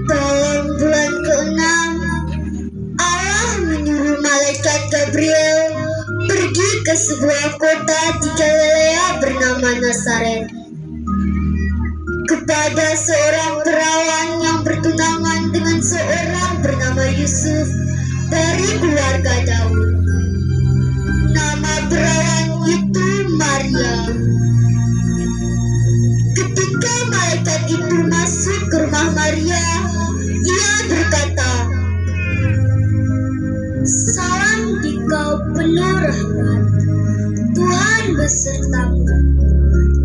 Dalam bulan ke-6, Allah menyuruh malaikat Gabriel pergi ke sebuah kota di Galilea bernama Nazaret kepada seorang perawan yang bertunangan dengan seorang bernama Yusuf dari keluarga Daud. Nama perawan itu Maria. Ketika malaikat itu masuk ke rumah Maria, ia berkata, "Salam dikau penuh rahmat, Tuhan besertamu.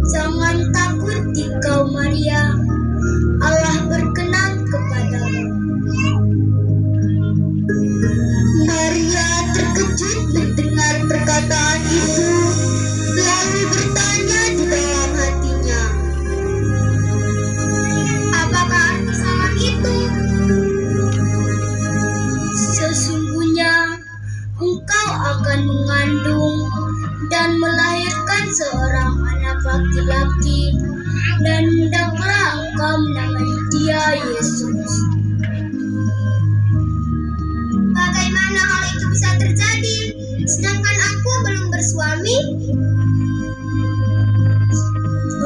Jangan takut dikau Maria, Allah berkenan kepadamu." Maria terkejut mendengar perkataan itu, lalu bertanya di dalam hatinya, "Apakah arti salam itu?" "Sesungguhnya engkau akan mengandung dan melahirkan seorang anak laki-laki, dan hendaklah engkau menamai dia Yesus." "Bagaimana hal itu bisa terjadi, sedangkan aku belum bersuami?"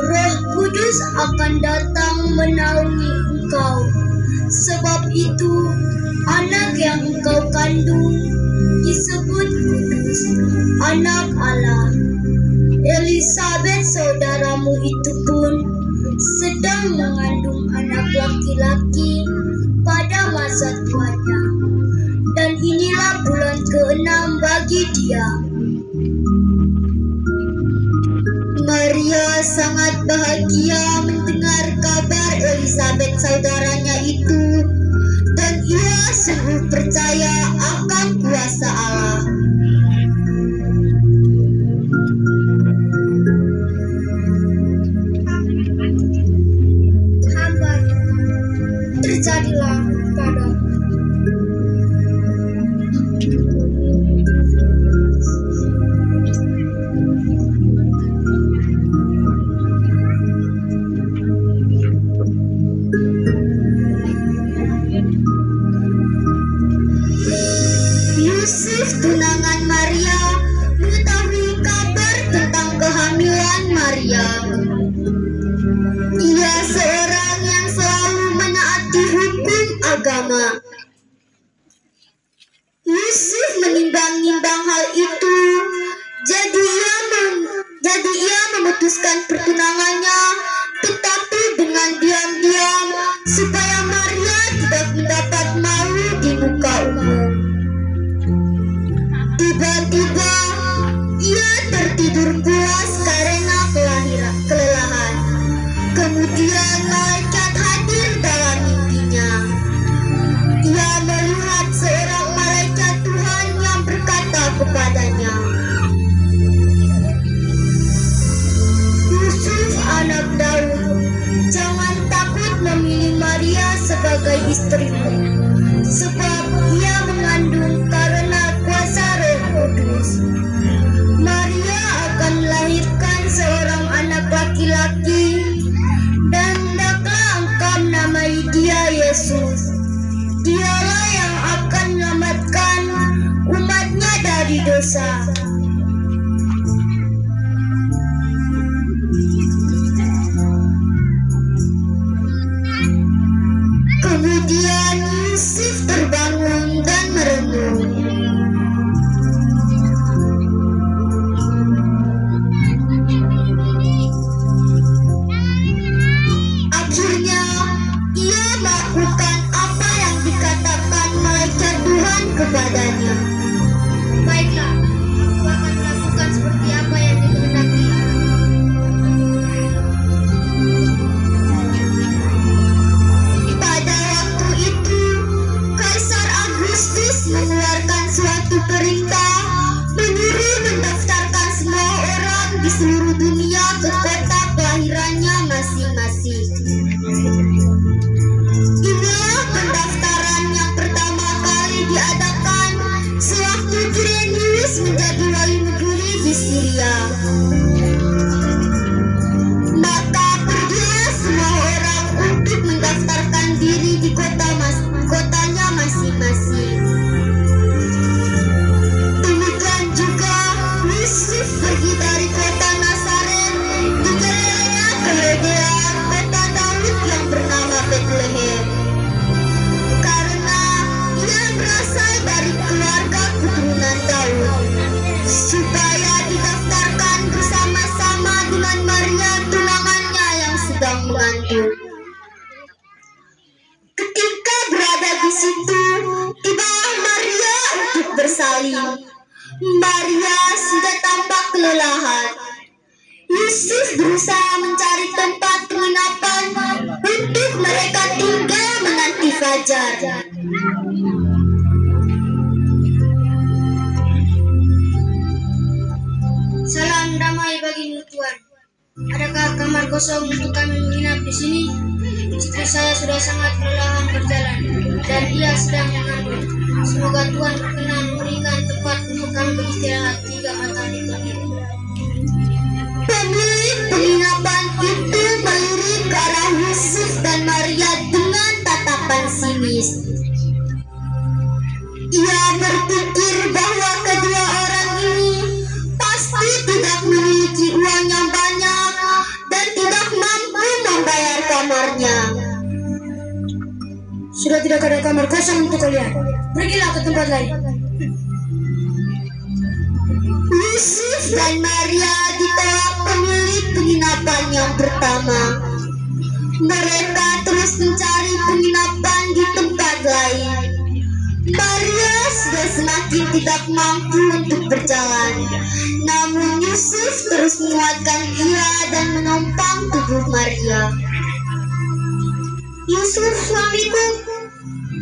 "Roh Kudus akan datang menaungi engkau. Sebab itu, anak yang engkau kandung disebut kudus, anak Allah. Elisabet saudaramu itu pun sedang mengandung anak laki-laki pada masa tuanya, dan inilah bulan ke-6 bagi dia." Maria sangat bahagia mendengar kabar Elisabet saudaranya itu, dan ia sungguh percaya akan kuasa Allah. Hamba terjadilah padaku. Yusuf, tunangan Maria, mengetahui kabar tentang kehamilan Maria. Ia seorang yang selalu menaati hukum agama. Yusuf menimbang-nimbang hal itu, jadi ia memutuskan pertunangannya, tetapi dengan diam-diam supaya Maria tidak mendapat malu di muka umum. Tiba-tiba ia tertidur pulas karena kelelahan. Kemudian malaikat hadir dalam mimpinya. Ia melihat seorang malaikat Tuhan yang berkata kepadanya, "Yusuf anak Daud, jangan takut memilih Maria sebagai istrimu, sebab ia mengandung karena kuasa Roh Kudus. Maria akan melahirkan seorang anak laki-laki, dan hendaklah engkau menamai dia Yesus. Dialah yang akan menyelamatkan umatnya dari dosa." Kemudian Yusuf terbangun dan merenung. Akhirnya ia melakukan apa yang dikatakan malaikat Tuhan kepadanya. "Baiklah, aku akan melakukan seperti apa yang dikehendaki." Maria sudah tampak kelelahan. Yusuf berusaha mencari tempat penginapan untuk mereka tinggal menanti fajar. Salam damai bagimu Tuhan. Adakah kamar kosong untuk kami menginap di sini? Istri saya sudah sangat kelelahan berjalan dan ia sedang mengandung. Semoga Tuhan berkenan memberikan tempat untuk kami beristirahat hingga matahari terbit. Pemilik penginapan itu melirik ke arah Yusuf dan Maria dengan tatapan sinis. Ia berpikir bahwa kedua orang ini pasti tidak memiliki uang yang banyak dan tidak mampu membayar kamarnya. Sudah tidak ada kamar kosong untuk kalian. Pergilah ke tempat lain. Yusuf dan Maria ditolak pemilik penginapan yang pertama. Mereka terus mencari penginapan di tempat lain. Maria sudah semakin tidak mampu untuk berjalan. Namun Yusuf terus menguatkan ia dan menopang tubuh Maria. Yusuf, suamiku,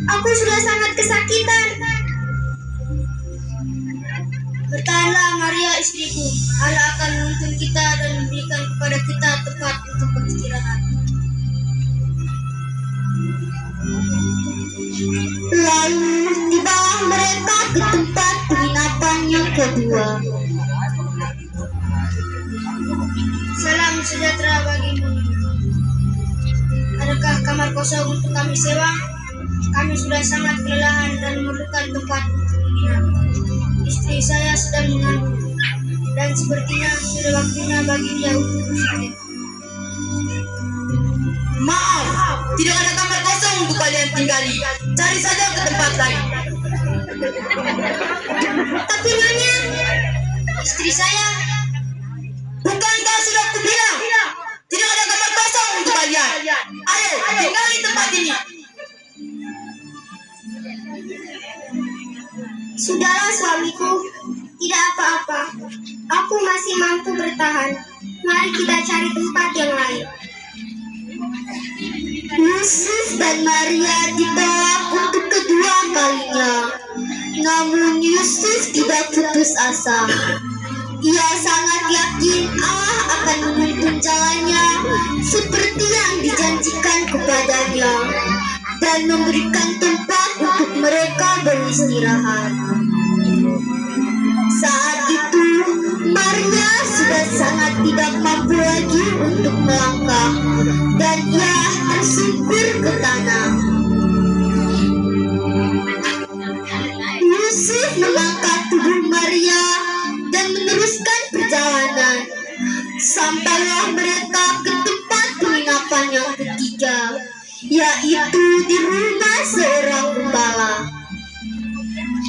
aku sudah sangat kesakitan. Bertahanlah Maria istriku. Allah akan menuntun kita dan memberikan kepada kita tempat untuk beristirahat. Lalu tibalah mereka ke tempat penginapan yang kedua. Salam sejahtera bagimu. Adakah kamar kosong untuk kami sewa? Kami sudah sangat kelelahan dan memerlukan tempat untuk menginap. Istri saya sedang mengandung dan sepertinya sudah waktunya bagi dia untuk bersalin. Maaf, tidak ada kamar kosong untuk kalian tinggali. Cari saja ke tempat lain. Tapi Nyonya, Istri saya, Bukankah sudah kubilang? Tidak ada kamar kosong untuk kalian. Ayo, tinggali tempat ini. sudahlah suamiku, tidak apa-apa. Aku masih mampu bertahan. Mari kita cari tempat yang lain. Yusuf dan Maria ditolak untuk kedua kalinya. Namun Yusuf tidak putus asa. Ia sangat yakin Allah akan menuntun jalannya seperti yang dijanjikan kepadanya dan memberikan tempat untuk mereka beristirahat. Saat itu Maria sudah sangat tidak mampu lagi untuk melangkah dan ia tersungkur ke tanah. Yusuf mengangkat tubuh Maria dan meneruskan perjalanan. Sampailah mereka ke tempat penginapan yang ketiga, yaitu di rumah seorang gembala.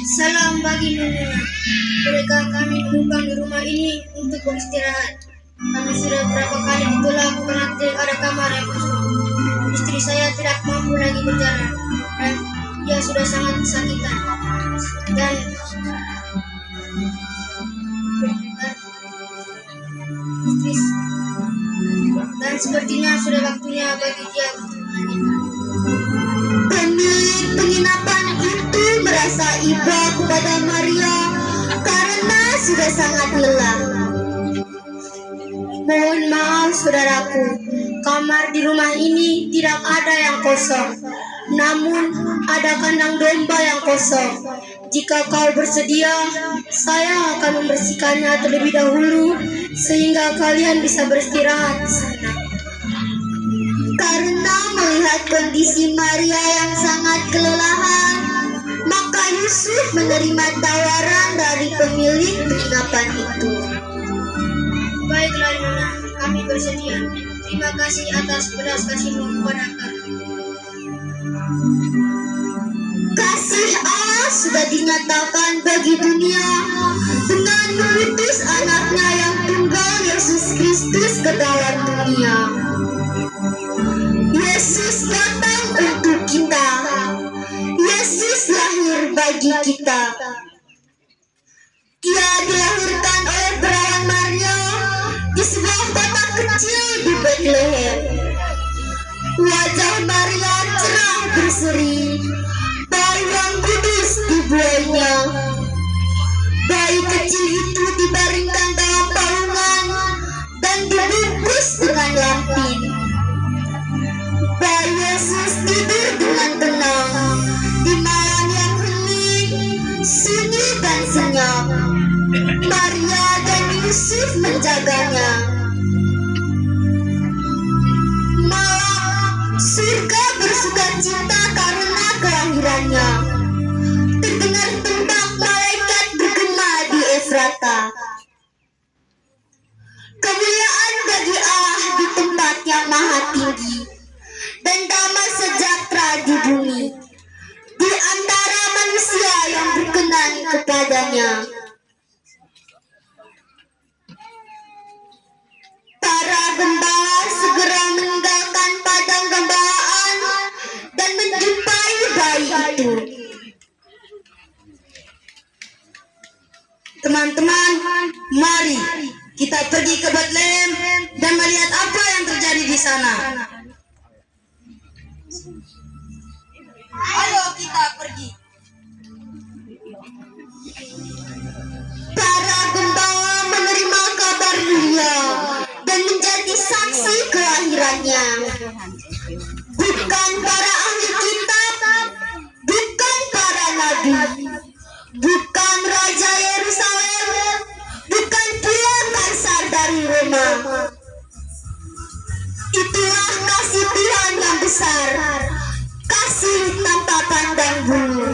salam bagi Nyonya. Bolehkah kami menumpang di rumah ini untuk beristirahat? Kami sudah berapa kali ditolak karena tidak ada kamar yang kosong. Istri saya tidak mampu lagi berjalan dan ia sudah sangat kesakitan. Dan sepertinya sudah waktunya bagi dia untuk melanjutkan. Pemilik penginapan itu merasa iba kepada Maria karena sudah sangat lelah. Mohon maaf saudaraku, kamar di rumah ini tidak ada yang kosong. Namun ada kandang domba yang kosong. Jika kau bersedia, saya akan membersihkannya terlebih dahulu sehingga kalian bisa beristirahat di sana. Karena melihat kondisi Maria yang sangat kelelahan, maka Yusuf menerima tawaran dari pemilik penginapan itu. Baiklah Nyonya, kami bersedia. Terima kasih atas belas kasihmu kepada kami. Kasih Allah sudah dinyatakan bagi dunia dengan mengutus anaknya yang tunggal Yesus Kristus ke dalam dunia. Yesus datang untuk kita. Yesus lahir bagi kita. Ia dilahirkan oleh perawan Maria di sebuah kota kecil di Bethlehem. Wajah Maria cerah berseri, bayi yang kudus dibuainya. Bayi kecil itu dibaringkan dalam palungan dan dibungkus dengan lampin. Bayi Yesus tidur dengan tenang di malam yang hening, sunyi dan senyap. Maria dan Yusuf menjaganya. Malam surga bersuka cita karena kelahirannya. Terdengar tembak malaikat bergema di Efrata. Kemuliaan bagi Allah di tempat yang maha tinggi, dan damai sejahtera di bumi di antara manusia yang berkenan kepadanya. Para gembala segera meninggalkan padang gembalaan dan menjumpai bayi itu. Teman-teman, mari kita pergi ke Bethlehem dan melihat apa yang terjadi di sana. Ayo kita pergi. Para gembala menerima kabar dunia dan menjadi saksi kelahirannya. Bukan para ahli kitab, bukan para nabi, bukan Raja Yerusalem, bukan pula kaisar dari Roma. Itulah kasih Tuhan yang besar, kasih tanpa pandang bulu.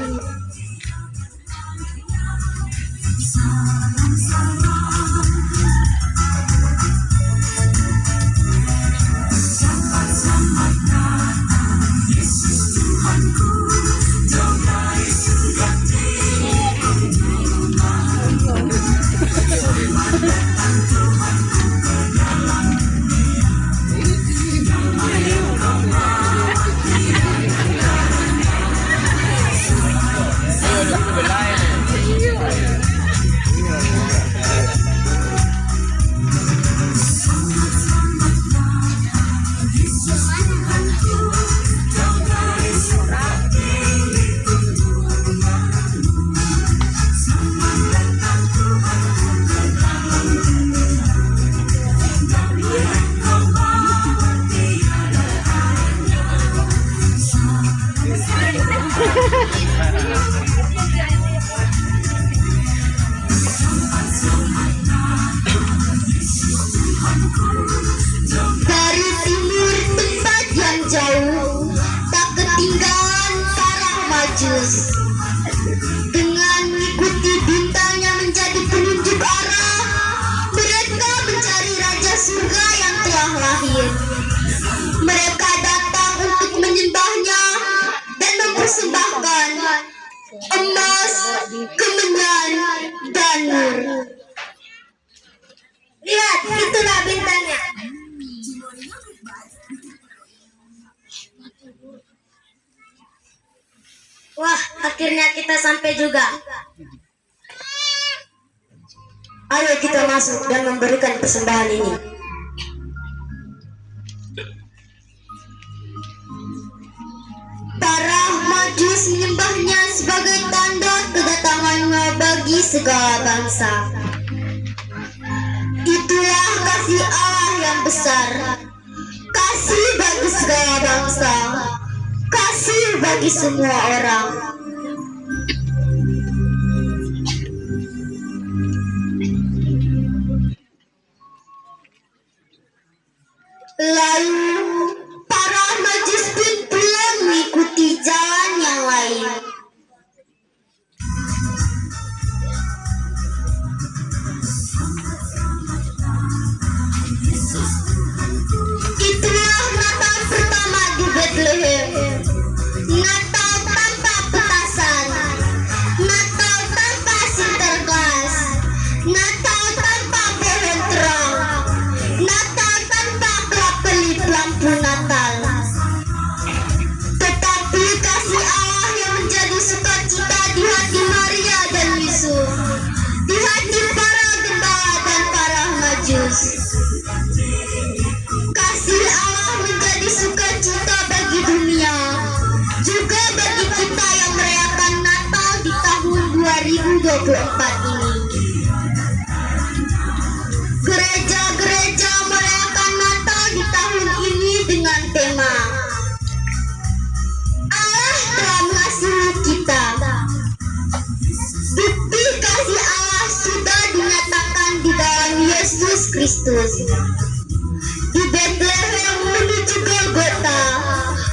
Dari timur tempat yang jauh, tak ketinggalan para majus. Dengan mengikuti bintang yang menjadi penunjuk arah, mereka mencari Raja Surga yang telah lahir. Mereka datang untuk menyembahnya dan mempersembahkan emas, kemenyan, dan mur. Lihat, itulah bintangnya. Wah, akhirnya kita sampai juga. Ayo kita masuk dan memberikan persembahan ini. Para majus menyembahnya sebagai tanda kedatangannya bagi segala bangsa. Itulah kasih Allah yang besar, kasih bagi segala bangsa, kasih bagi semua orang. Lalu para majus pun pulang mengikuti jalan yang lain. Itulah Natal pertama di Bethlehem. Natal tanpa petasan, Natal tanpa Sinterklas, Natal tanpa pohon terang, Natal tanpa kelap-kelip lampu. 2024 ini. Gereja-gereja merayakan Natal di tahun ini dengan tema Allah telah mengasihi kita. Bukti kasih Allah sudah dinyatakan di dalam Yesus Kristus. Di Bethlehem menuju Golgota,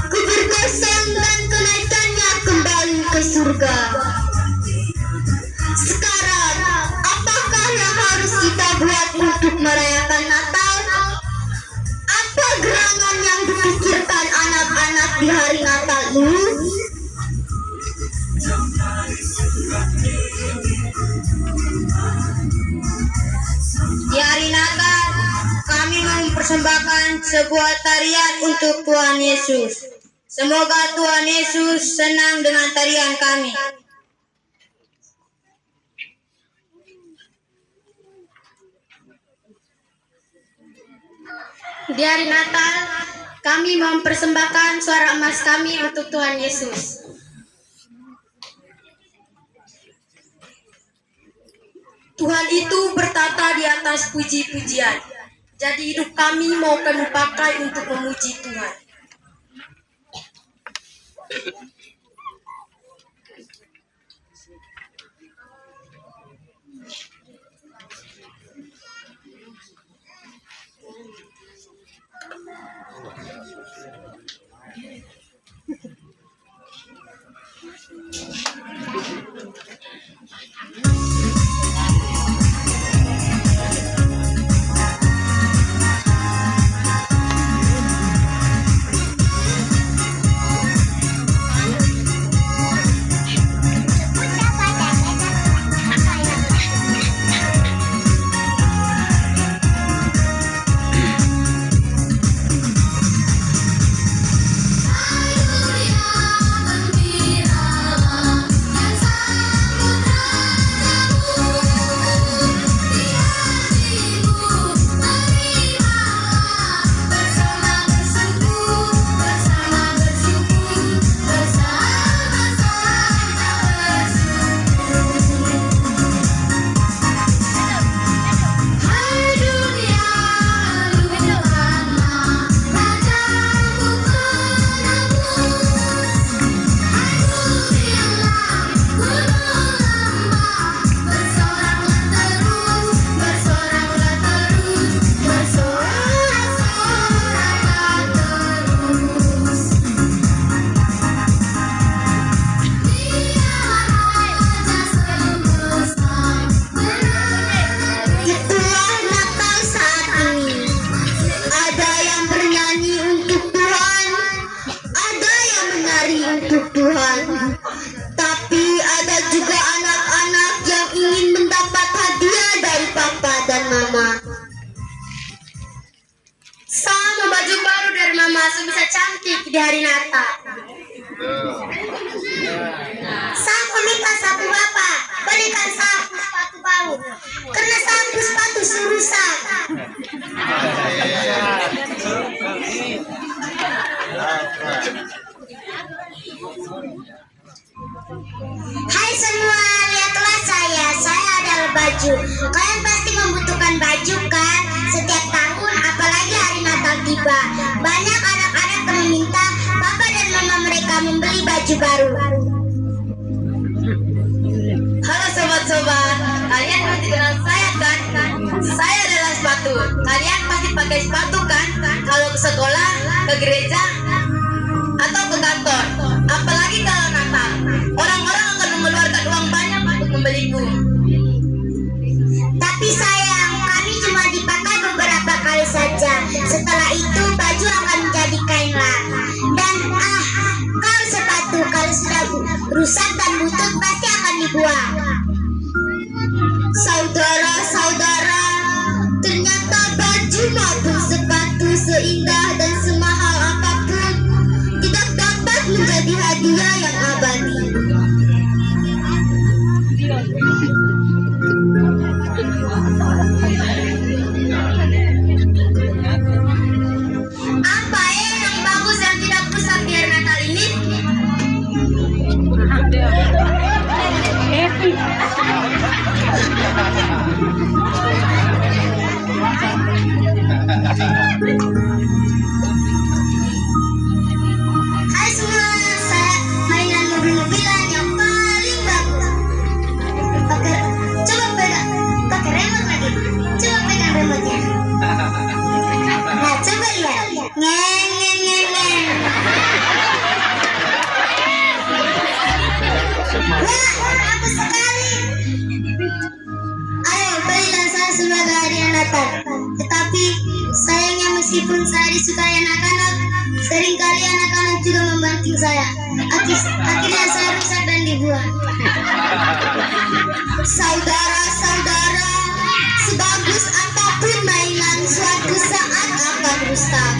kubur kosong dan kenaikannya kembali ke surga. Sekarang, apakah yang harus kita buat untuk merayakan Natal? Apa gerangan yang dipikirkan anak-anak di hari Natal ini? Di hari Natal, kami mempersembahkan sebuah tarian untuk Tuhan Yesus. Semoga Tuhan Yesus senang dengan tarian kami. Di hari Natal, kami mempersembahkan suara emas kami untuk Tuhan Yesus. Tuhan itu bertata di atas puji-pujian. Jadi hidup kami mau kami pakai untuk memuji Tuhan. Bisa cantik di hari Natal. Saya meminta sapu bapak, belikan sapu sepatu baru, karena sapu sepatu rusak. Hai semua, lihatlah saya adalah baju. Kalian pasti membutuhkan baju kan? Setiap tahun, apalagi hari Natal tiba, banyak anak-anak meminta papa dan mama mereka membeli baju baru. Halo sobat-sobat, kalian pasti kenal saya kan? Saya adalah sepatu. Kalian pasti pakai sepatu kan? Kalau ke sekolah, ke gereja, atau ke kantor. Apalagi kalau Natal, orang-orang akan mengeluarkan uang banyak untuk membeliku. Tapi sayang, kami cuma dipakai beberapa kali saja. Setelah itu baju akan menjadi kain lah. Dan kalau sepatu kalau sudah rusak dan butut pasti akan dibuang. Saudara-saudara, ternyata baju maupun sepatu seindah dan semahal apapun tidak dapat menjadi hadiah yang abadi. Apa yang bagus yang tidak rusak di hari Natal ini? Hai semua, saya mainan mobil-mobilan yang paling bagus. Coba pegang, pakai remote lagi. Coba pegang remote-nya. Nah, coba lihat. Ngeng, ngeng, ngeng, ngeng. Wah, bagus sekali. Ayo, belilah saya sebagai hadiah Natal. Tetapi sayangnya meskipun saya disukai anak-anak, seringkali anak-anak juga membanting saya. Akhirnya saya rusak dan dibuang. Saudara-saudara, sebagus apapun mainan, suatu saat akan rusak.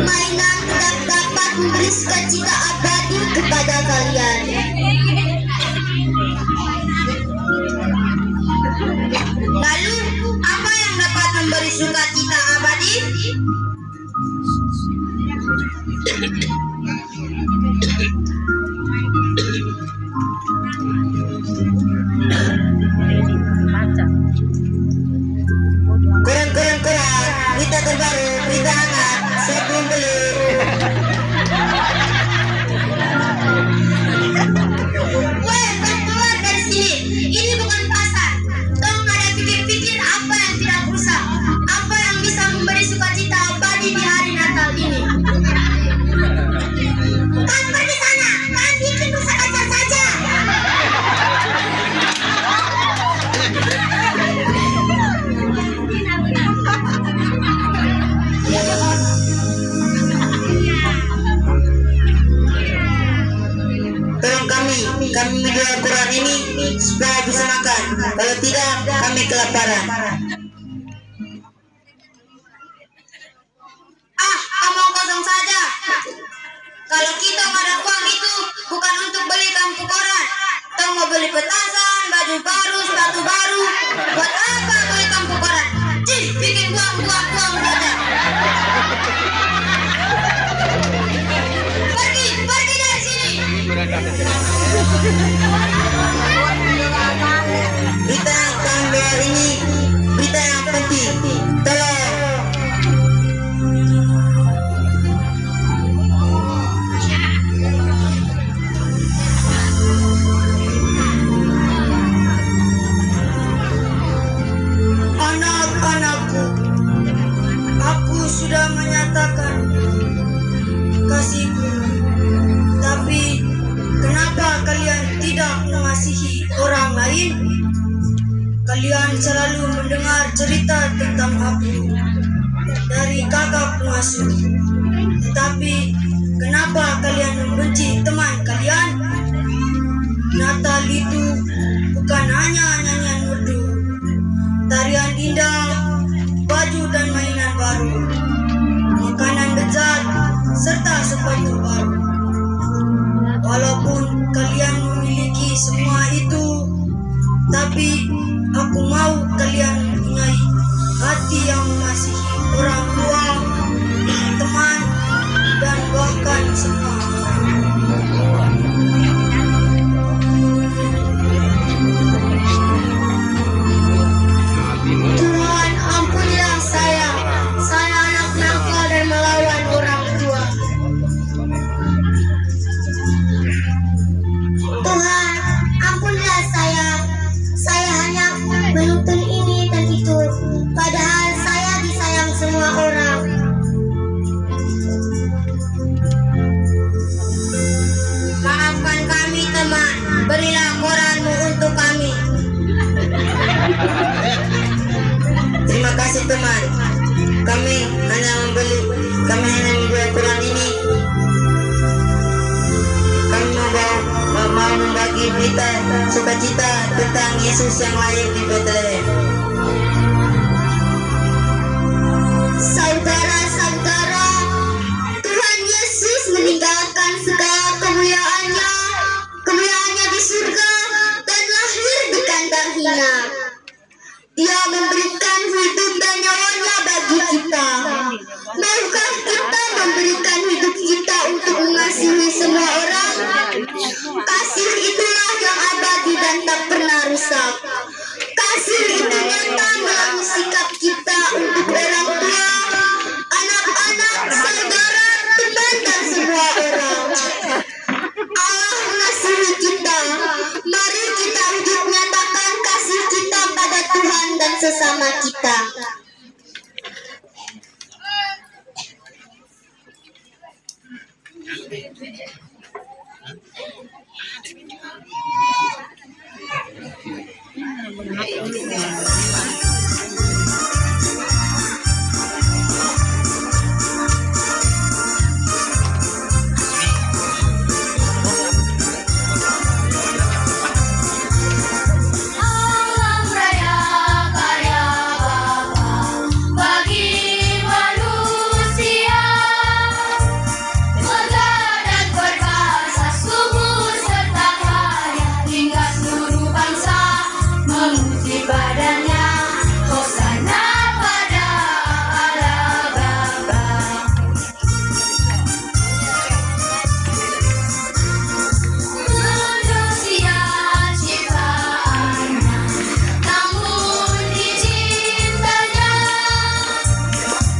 Mainan tetap dapat memberi sukacita abadi kepada kalian. Lalu, apa yang dapat memberi sukacita abadi? Kurang, berita terbaru, berita hangat, saya belum beli. Woi, keluar dari sini. Ini bukan pasar. Tolong ada pikir-pikir apa yang tidak rusak, apa yang bisa memberi sukacita abadi di hari Natal ini. Kan pergi sana, kan bikin rusak kaca saja. Tolong kami menjual Quran ini supaya bisa makan. Kalau tidak, kami kelaparan. Omong kosong saja. Kalau kita nggak ada uang itu bukan untuk beli kampung koran. Atau mau beli petasan, baju baru, sepatu baru. Buat apa beli kampung koran? Cih, bikin buang saja. Pergi dari sini. Berita yang kami bawa ini berita yang penting. Tolong. Anak-anakku, aku sudah menyatakan kasihku, tapi kenapa kalian tidak mengasihi orang lain? Kalian selalu mendengar cerita tentang aku dari kakak pengasuh, tetapi kenapa kalian membenci teman kalian? Natal itu bukan hanya nyanyian merdu, tarian indah, baju dan mainan baru, makanan lezat, serta sepatu baru. Walaupun kalian memiliki semua itu, tapi aku mau kalian mempunyai hati yang mengasihi orang tua, teman, dan bahkan semua orang. Tuhan, ampunilah saya anak nakal dan melawan orang tua. Tuhan, ampunilah saya hanya menuntun ini dan itu, padahal saya disayang semua orang. Maafkan kami teman, berilah koranmu untuk kami. Terima kasih teman. Kami hanya menjual Quran ini. Kami mau membagi berita sukacita tentang Yesus yang lahir di Bethlehem. Saudara-saudara, Tuhan Yesus meninggalkan segala kemuliaannya di surga dan lahir di kandang hina. Dia memberikan hidup dan nyawanya bagi kita. Maukah kita memberikan hidup kita untuk mengasihi semua orang? Kasih itulah yang abadi dan tak pernah rusak. Kasih itulah kita. Alam raya karya Bapa bagi manusia, megah dan perkasa, subur serta kaya, hingga seluruh bangsa memuji badannya. Hosana pada Allah Bapa. Manusia ciptaannya, namun dicintanya,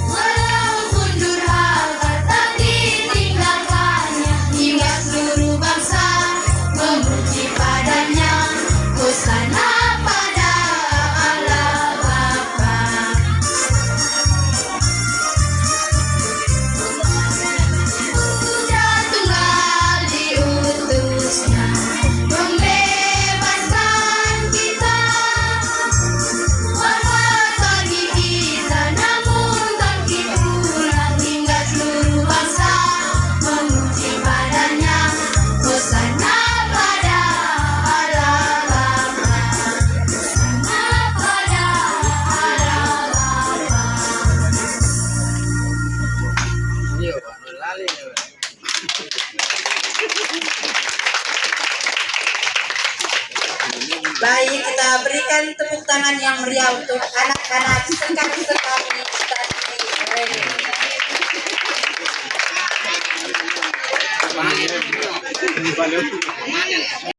walaupun durhaka tak ditinggalkannya, hingga seluruh bangsa memuji padanya. Hosana pada Allah Bapa. Puja Tunggal diutusnya, membebaskan kita. Wafat bagi kita, namun bangkit pulang, hingga seluruh bangsa memuji padanya. Hosana pada Allah Bapa. Hosana pada Allah Bapa. Baik, kita berikan tepuk tangan yang meriah untuk anak-anak sekali-sekali tadi.